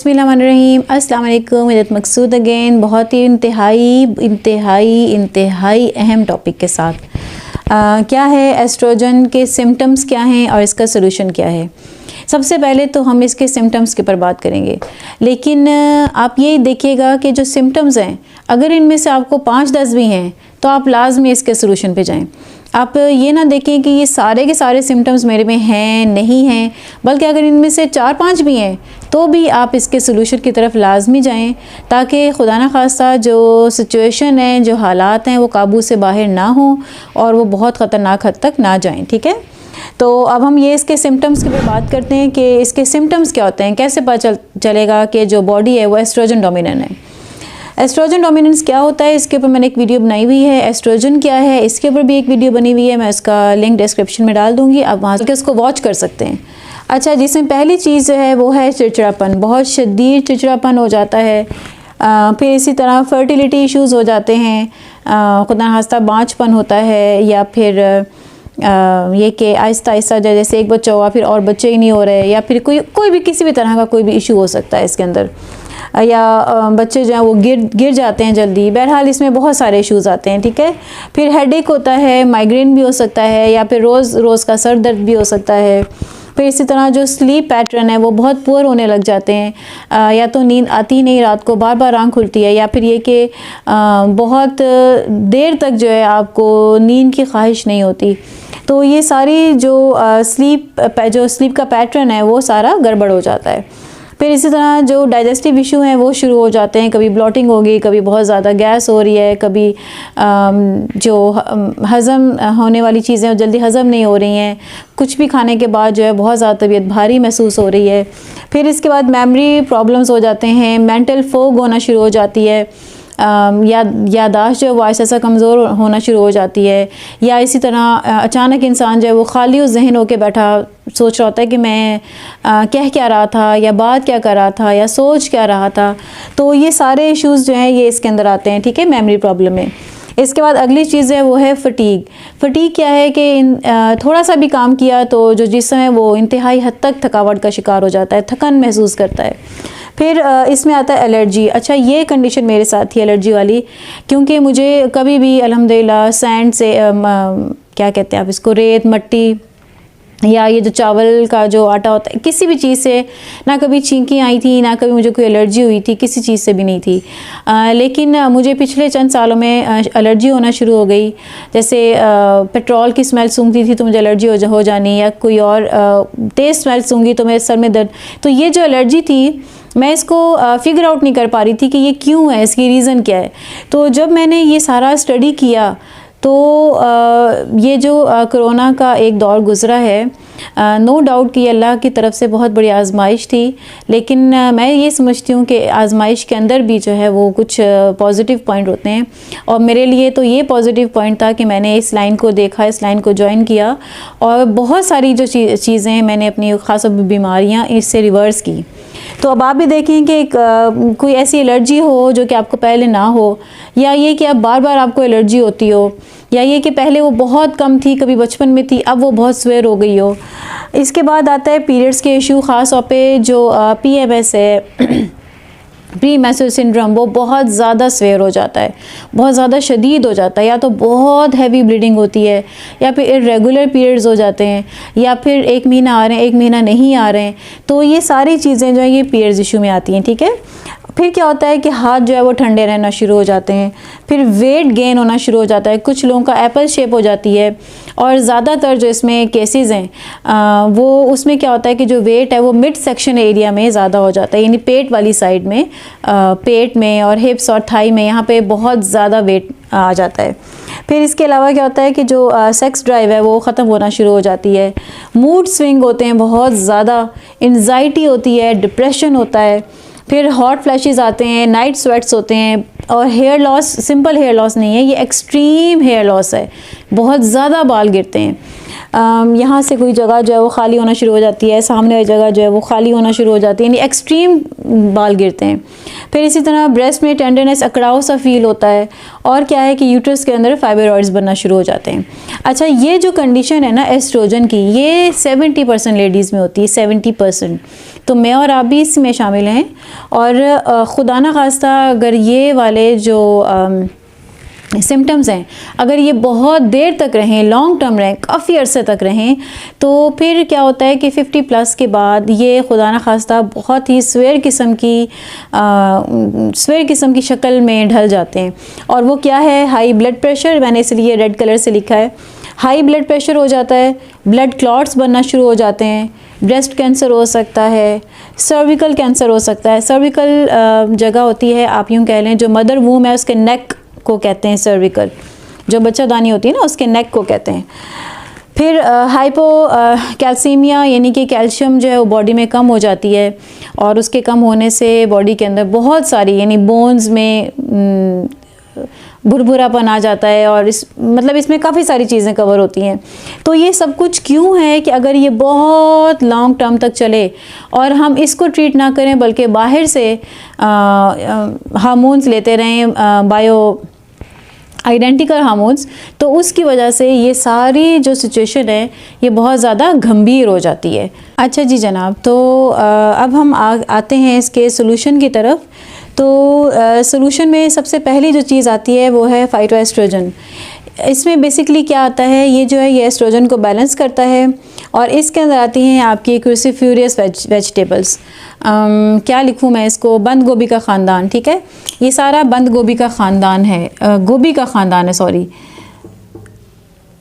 बिस्मिल्लाहिर्रहमानिर्रहीम। अस्सलाम वालेकुम। इज़्ज़त मकसूद अगेन बहुत ही इंतहाई अहम टॉपिक के साथ। क्या है एस्ट्रोजन के सिम्टम्स क्या हैं और इसका सलूशन क्या है। सबसे पहले तो हम इसके सिम्टम्स के ऊपर बात करेंगे, लेकिन आप ये देखिएगा कि जो सिम्टम्स हैं अगर इनमें से आपको 5-10 भी हैं तो आप लाजमी इसके सलूशन पे जाएं। आप ये ना देखें कि ये सारे के सारे सिम्टम्स मेरे में हैं नहीं हैं, बल्कि अगर इनमें से 4-5 भी हैं तो भी आप इसके सलूशन की तरफ लाजमी जाएं, ताकि खुदा न खास्ता जो सिचुएशन है, जो हालात हैं वो काबू से बाहर ना हो और वो बहुत ख़तरनाक हद तक ना जाएं। ठीक है, तो अब हम ये इसके सिम्टम्स की बात करते हैं कि इसके सिम्टम्स क्या होते हैं, कैसे पता चलेगा कि जो बॉडी है वो एस्ट्रोजन डोमिनेंट है। एस्ट्रोजन डोमिनेंस क्या होता है, इसके ऊपर मैंने एक वीडियो बनाई हुई है। एस्ट्रोजन क्या है, इसके ऊपर भी एक वीडियो बनी हुई है, मैं उसका लिंक डिस्क्रिप्शन में डाल दूँगी, आप वहाँ से उसको वॉच कर सकते हैं। अच्छा, जिसमें पहली चीज़ जो है वो है चिड़चिड़ापन, बहुत शदीद चिड़चिड़ापन हो जाता है। फिर इसी तरह फर्टिलिटी इश्यूज़ हो जाते हैं, खुदा न खास्ता बाँझपन होता है, या फिर ये कि आहिस्ता आहिस्ता जैसे एक बच्चा हुआ फिर और बच्चे ही नहीं हो रहे, या फिर कोई भी किसी भी तरह का कोई भी इशू हो सकता है इसके अंदर, या बच्चे जो हैं वो गिर जाते हैं जल्दी। बहरहाल इसमें बहुत सारे इश्यूज़ आते हैं। ठीक है, फिर हेडेक होता है, माइग्रेन भी हो सकता है, या फिर रोज़ का सर दर्द भी हो सकता है। फिर इसी तरह जो स्लीप पैटर्न है वो बहुत पुअर होने लग जाते हैं, या तो नींद आती नहीं, रात को बार बार आँख खुलती है, या फिर ये कि बहुत देर तक जो है आपको नींद की ख्वाहिश नहीं होती। तो ये सारी जो स्लीप का पैटर्न है वो सारा गड़बड़ हो जाता है। फिर इसी तरह जो डाइजेस्टिव इशू हैं वो शुरू हो जाते हैं, कभी ब्लॉटिंग होगी, कभी बहुत ज़्यादा गैस हो रही है, कभी जो हज़म होने वाली चीज़ें जल्दी हज़म नहीं हो रही हैं, कुछ भी खाने के बाद जो है बहुत ज़्यादा तबीयत भारी महसूस हो रही है। फिर इसके बाद मेमोरी प्रॉब्लम्स हो जाते हैं, मेंटल फोग होना शुरू हो जाती है, यादाश्त जो है वो ऐसा कमज़ोर होना शुरू हो जाती है, या इसी तरह अचानक इंसान जो है वो खाली ज़हन होकर बैठा सोच रहा होता है कि मैं कह क्या रहा था, या बात क्या कर रहा था, या सोच क्या रहा था। तो ये सारे इश्यूज़ जो हैं ये इसके अंदर आते हैं। ठीक है, मेमोरी प्रॉब्लम में। इसके बाद अगली चीज़ है वो है फटीग क्या है कि थोड़ा सा भी काम किया तो जो जिस्म है वो इंतहाई हद तक थकावट का शिकार हो जाता है, थकन महसूस करता है। फिर इसमें आता है एलर्जी। अच्छा, ये कंडीशन मेरे साथ थी एलर्जी वाली, क्योंकि मुझे कभी भी अल्हम्दुलिल्लाह सैंड से क्या कहते हैं आप इसको, रेत मट्टी, या ये जो चावल का जो आटा होता है, किसी भी चीज़ से ना कभी छींकी आई थी, ना कभी मुझे कोई एलर्जी हुई थी, किसी चीज़ से भी नहीं थी। लेकिन मुझे पिछले चंद सालों में एलर्जी होना शुरू हो गई। जैसे पेट्रोल की स्मेल सूंघती थी तो मुझे एलर्जी हो जानी, या कोई और तेज़ स्मेल सूंघी तो मेरे सर में दर्द। तो ये जो एलर्जी थी मैं इसको फिगर आउट नहीं कर पा रही थी कि ये क्यों है, इसकी रीज़न क्या है। तो जब मैंने ये सारा स्टडी किया तो ये जो कोरोना का एक दौर गुज़रा है, नो डाउट कि अल्लाह की तरफ से बहुत बड़ी आजमाइश थी, लेकिन मैं ये समझती हूँ कि आजमाइश के अंदर भी जो है वो कुछ पॉजिटिव पॉइंट होते हैं, और मेरे लिए तो ये पॉजिटिव पॉइंट था कि मैंने इस लाइन को देखा, इस लाइन को ज्वाइन किया, और बहुत सारी जो चीज़ें मैंने अपनी ख़ास बीमारियाँ इससे रिवर्स की। तो अब आप भी देखें कि कोई ऐसी एलर्जी हो जो कि आपको पहले ना हो, या ये कि अब बार बार आपको एलर्जी होती हो, या ये कि पहले वो बहुत कम थी, कभी बचपन में थी, अब वो बहुत स्वेयर हो गई हो। इसके बाद आता है पीरियड्स के इशू, ख़ास तौर पे जो PMS है, प्री मेंस्ट्रुअल सिंड्रोम, वो बहुत ज़्यादा स्वेयर हो जाता है, बहुत ज़्यादा शदीद हो जाता है, या तो बहुत हैवी ब्लीडिंग होती है, या फिर इरेगुलर पीरियड्स हो जाते हैं, या फिर 1 महीना आ रहे हैं 1 महीना नहीं आ रहे हैं। तो ये सारी चीज़ें जो है ये पीरियड्स इशू में आती हैं। ठीक है, फिर क्या होता है कि हाथ जो है वो ठंडे रहना शुरू हो जाते हैं, फिर वेट गेन होना शुरू हो जाता है, कुछ लोगों का एप्पल शेप हो जाती है, और ज़्यादातर जो इसमें केसेस हैं वो उसमें क्या होता है कि जो वेट है वो मिड सेक्शन एरिया में ज़्यादा हो जाता है, यानी पेट वाली साइड में, पेट में और हिप्स और थाई में, यहाँ पे बहुत ज़्यादा वेट आ जाता है। फिर इसके अलावा क्या होता है कि जो सेक्स ड्राइव है वो ख़त्म होना शुरू हो जाती है, मूड स्विंग होते हैं बहुत ज़्यादा, एंजाइटी होती है, डिप्रेशन होता है, फिर हॉट फ्लैशेस आते हैं, नाइट स्वेट्स होते हैं, और hair loss simple hair loss नहीं है, ये एक्सट्रीम हेयर लॉस है, बहुत ज़्यादा बाल गिरते हैं। यहाँ से कोई जगह जो है वो खाली होना शुरू हो जाती है, सामने वाली जगह जो है वो खाली होना शुरू हो जाती है, यानी एक्सट्रीम बाल गिरते हैं। फिर इसी तरह ब्रेस्ट में टेंडरनेस, अकड़ाव सा फील होता है, और क्या है कि यूट्रस के अंदर फाइब्रॉइड्स बनना शुरू हो जाते हैं। अच्छा, ये जो कंडीशन है ना एस्ट्रोजन की, ये 70% लेडीज़ में होती है, 70%। तो मैं और आप भी इसमें शामिल हैं। और खुदा ना खास्ता अगर ये वाले जो सिम्टम्स हैं अगर ये बहुत देर तक रहें, लॉन्ग टर्म रहें, काफ़ी अरसे तक रहें, तो फिर क्या होता है कि 50 प्लस के बाद ये खुदा ना खास्ता बहुत ही स्वेयर किस्म की शक्ल में ढल जाते हैं। और वो क्या है, हाई ब्लड प्रेशर, मैंने इसलिए रेड कलर से लिखा है। हाई ब्लड प्रेशर हो जाता है, ब्लड क्लॉट्स बनना शुरू हो जाते हैं, ब्रेस्ट कैंसर हो सकता है, सर्विकल कैंसर हो सकता है। सर्विकल जगह होती है, आप यूँ कह लें, जो मदर वूम है उसके नेक को कहते हैं सर्विकल, जो बच्चादानी होती है ना उसके नेक को कहते हैं। फिर हाइपो कैल्सीमिया यानी कि कैल्शियम जो है वो बॉडी में कम हो जाती है, और उसके कम होने से बॉडी के अंदर बहुत सारी यानी बोन्स में भुरभुरापन आ जाता है, और इसमें काफ़ी सारी चीज़ें कवर होती हैं। तो ये सब कुछ क्यों है कि अगर ये बहुत लॉन्ग टर्म तक चले और हम इसको ट्रीट ना करें बल्कि बाहर से हार्मोन्स लेते रहें, बायो आइडेंटिकल हार्मोन्स, तो उसकी वजह से ये सारी जो सिचुएशन है ये बहुत ज़्यादा गंभीर हो जाती है। अच्छा जी जनाब, तो अब हम आते हैं इसके सोल्यूशन की तरफ। तो सोल्यूशन में सबसे पहली जो चीज़ आती है वो है फाइटोएस्ट्रोजन। इसमें बेसिकली क्या आता है, ये जो है ये एस्ट्रोजन को बैलेंस करता है, और इसके अंदर आती हैं आपकी क्रूसीफ्यूरियस वेजिटेबल्स। क्या लिखूँ मैं इसको, बंद गोभी का ख़ानदान, ठीक है, ये सारा बंद गोभी का ख़ानदान है, गोभी का ख़ानदान है, सॉरी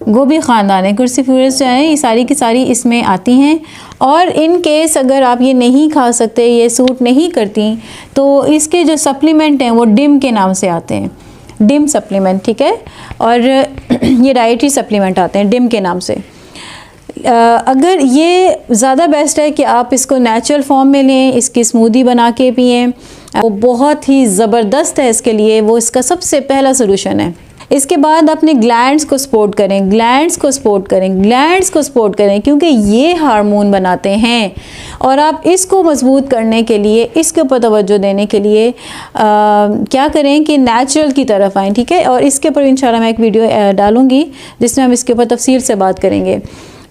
गोभी ख़ानदान है। क्रूसीफ्यूरियस जो है ये सारी की सारी इसमें आती हैं। और इन केस अगर आप ये नहीं खा सकते, ये सूट नहीं करती, तो इसके जो सप्लीमेंट हैं वो डिम के नाम से आते हैं, डिम सप्लीमेंट, ठीक है, और ये डाइटरी सप्लीमेंट आते हैं डिम के नाम से। अगर ये ज़्यादा बेस्ट है कि आप इसको नेचुरल फॉर्म में लें, इसकी स्मूदी बना के पिएं, वो बहुत ही ज़बरदस्त है इसके लिए, वो इसका सबसे पहला सलूशन है। इसके बाद अपने ग्लैंड्स को सपोर्ट करें, ग्लैंड्स को सपोर्ट करें, ग्लैंड्स को सपोर्ट करें, क्योंकि ये हार्मोन बनाते हैं। और आप इसको मजबूत करने के लिए, इसके ऊपर तवज्जो देने के लिए क्या करें कि नेचुरल की तरफ आएँ, ठीक है। और इसके ऊपर इंशाल्लाह मैं एक वीडियो डालूँगी जिसमें हम इसके ऊपर तफसील से बात करेंगे।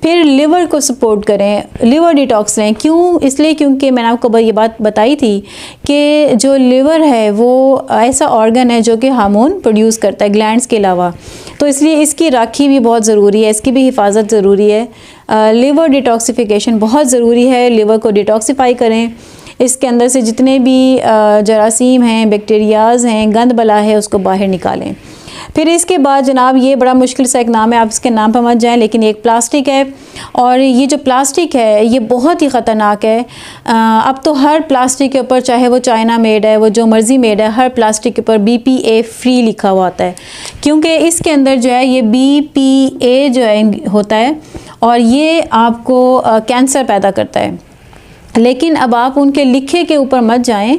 फिर लिवर को सपोर्ट करें, लिवर डिटॉक्स लें। क्यों? इसलिए क्योंकि मैंने आपको ये बात बताई थी कि जो लिवर है वो ऐसा ऑर्गन है जो कि हार्मोन प्रोड्यूस करता है ग्लैंड्स के अलावा, तो इसलिए इसकी राखी भी बहुत ज़रूरी है, इसकी भी हिफाजत ज़रूरी है। लिवर डिटॉक्सिफिकेशन बहुत ज़रूरी है, लिवर को डिटॉक्सिफाई करें, इसके अंदर से जितने भी जरासीम हैं, बैक्टीरियाज़ हैं, गंद बला है, उसको बाहर निकालें। फिर इसके बाद जनाब, ये बड़ा मुश्किल सा एक नाम है, आप इसके नाम पर मत जाएं, लेकिन एक प्लास्टिक है, और ये जो प्लास्टिक है ये बहुत ही ख़तरनाक है। अब तो हर प्लास्टिक के ऊपर, चाहे वो चाइना मेड है, वो जो मर्ज़ी मेड है, हर प्लास्टिक के ऊपर BPA फ्री लिखा हुआ आता है, क्योंकि इसके अंदर जो है ये BPA जो है होता है, और ये आपको कैंसर पैदा करता है। लेकिन अब आप उनके लिखे के ऊपर मत जाएं।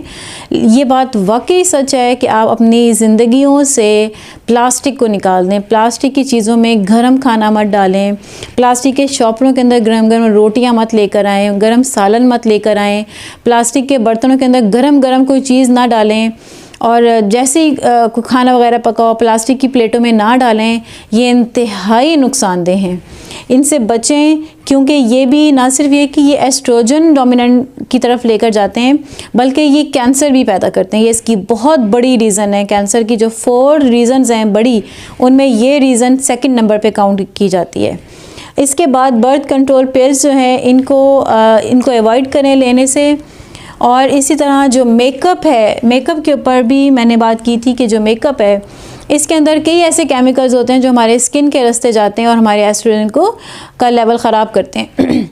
ये बात वाकई सच है कि आप अपनी ज़िंदगियों से प्लास्टिक को निकाल दें, प्लास्टिक की चीज़ों में गरम खाना मत डालें, प्लास्टिक के शॉपरों के अंदर गरम गरम रोटियां मत लेकर आएँ, गरम सालन मत लेकर आएँ, प्लास्टिक के बर्तनों के अंदर गरम गरम कोई चीज़ ना डालें, और जैसे ही खाना वगैरह पकाओ प्लास्टिक की प्लेटों में ना डालें। ये इंतहाई नुकसानदेह हैं, इनसे बचें, क्योंकि ये भी ना सिर्फ ये कि ये एस्ट्रोजन डोमिनेंट की तरफ लेकर जाते हैं, बल्कि ये कैंसर भी पैदा करते हैं। ये इसकी बहुत बड़ी रीज़न है, कैंसर की जो 4 रीज़न्स हैं बड़ी, उनमें ये रीज़न सेकंड नंबर पे काउंट की जाती है। इसके बाद बर्थ कंट्रोल पिल्स जो हैं इनको अवॉइड करें लेने से। और इसी तरह जो मेकअप है, मेकअप के ऊपर भी मैंने बात की थी कि जो मेकअप है इसके अंदर कई ऐसे केमिकल्स होते हैं जो हमारे स्किन के रास्ते जाते हैं और हमारे एस्ट्रोजन का लेवल ख़राब करते हैं।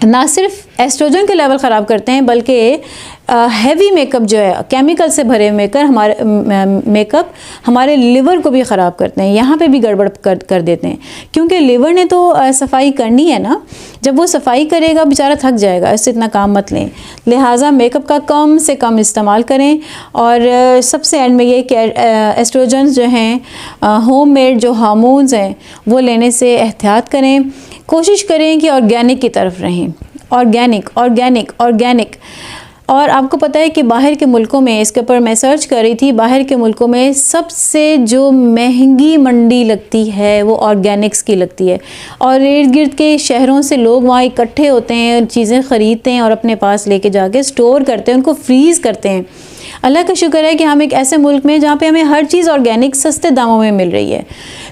ना सिर्फ एस्ट्रोजन के लेवल ख़राब करते हैं, बल्कि हैवी मेकअप जो है, केमिकल से भरे मेकअप हमारे लिवर को भी ख़राब करते हैं, यहाँ पे भी गड़बड़ कर देते हैं, क्योंकि लिवर ने तो सफाई करनी है ना। जब वो सफाई करेगा बेचारा थक जाएगा, इससे इतना काम मत लें। लिहाजा मेकअप का कम से कम इस्तेमाल करें। और सबसे एंड में ये कि एस्ट्रोजन जो हैं, होममेड जो हार्मोन्स हैं, वो लेने से एहतियात करें। कोशिश करें कि ऑर्गेनिक की तरफ रहें, ऑर्गेनिक ऑर्गेनिक ऑर्गेनिक। और आपको पता है कि बाहर के मुल्कों में, इसके ऊपर मैं सर्च कर रही थी, बाहर के मुल्कों में सबसे जो महंगी मंडी लगती है वो ऑर्गेनिक्स की लगती है। और इर्द गिर्द के शहरों से लोग वहाँ इकट्ठे होते हैं, चीज़ें ख़रीदते हैं और अपने पास लेके जाके स्टोर करते हैं, उनको फ्रीज़ करते हैं। अल्लाह का शुक्र है कि हम एक ऐसे मुल्क में जहाँ पे हमें हर चीज़ ऑर्गेनिक सस्ते दामों में मिल रही है।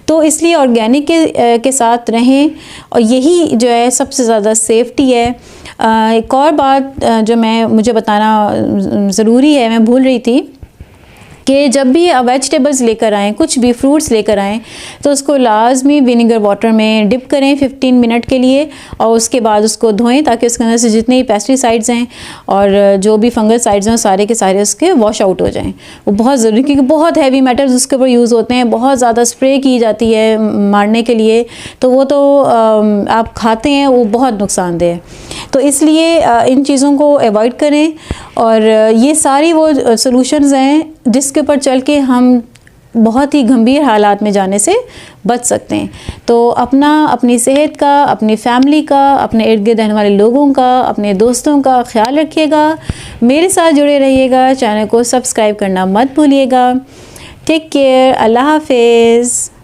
तो इसलिए ऑर्गेनिक के साथ रहें, और यही जो है सबसे ज़्यादा सेफ्टी है। एक और बात जो मुझे बताना ज़रूरी है, मैं भूल रही थी कि जब भी वेजिटेबल्स लेकर आएँ, कुछ भी फ्रूट्स लेकर आएँ, तो उसको लाजमी विनेगर वाटर में डिप करें 15 मिनट के लिए, और उसके बाद उसको धोएं ताकि उसके अंदर से जितने भी पेस्टिसाइड्स हैं और जो भी फंगसाइड्स हैं सारे के सारे उसके वॉश आउट हो जाएं। वो बहुत ज़रूरी, क्योंकि बहुत हैवी मेटल्स उसके ऊपर यूज़ होते हैं, बहुत ज़्यादा स्प्रे की जाती है मारने के लिए, तो वो तो आप खाते हैं वो बहुत नुकसानदेह है। तो इसलिए इन चीज़ों को अवॉइड करें, और ये सारी वो सॉल्यूशंस हैं जिसके ऊपर चल के हम बहुत ही गंभीर हालात में जाने से बच सकते हैं। तो अपनी सेहत का, अपनी फैमिली का, अपने इर्द गिर्द रहने वाले लोगों का, अपने दोस्तों का ख्याल रखिएगा। मेरे साथ जुड़े रहिएगा, चैनल को सब्सक्राइब करना मत भूलिएगा। टेक केयर, अल्लाह हाफिज़।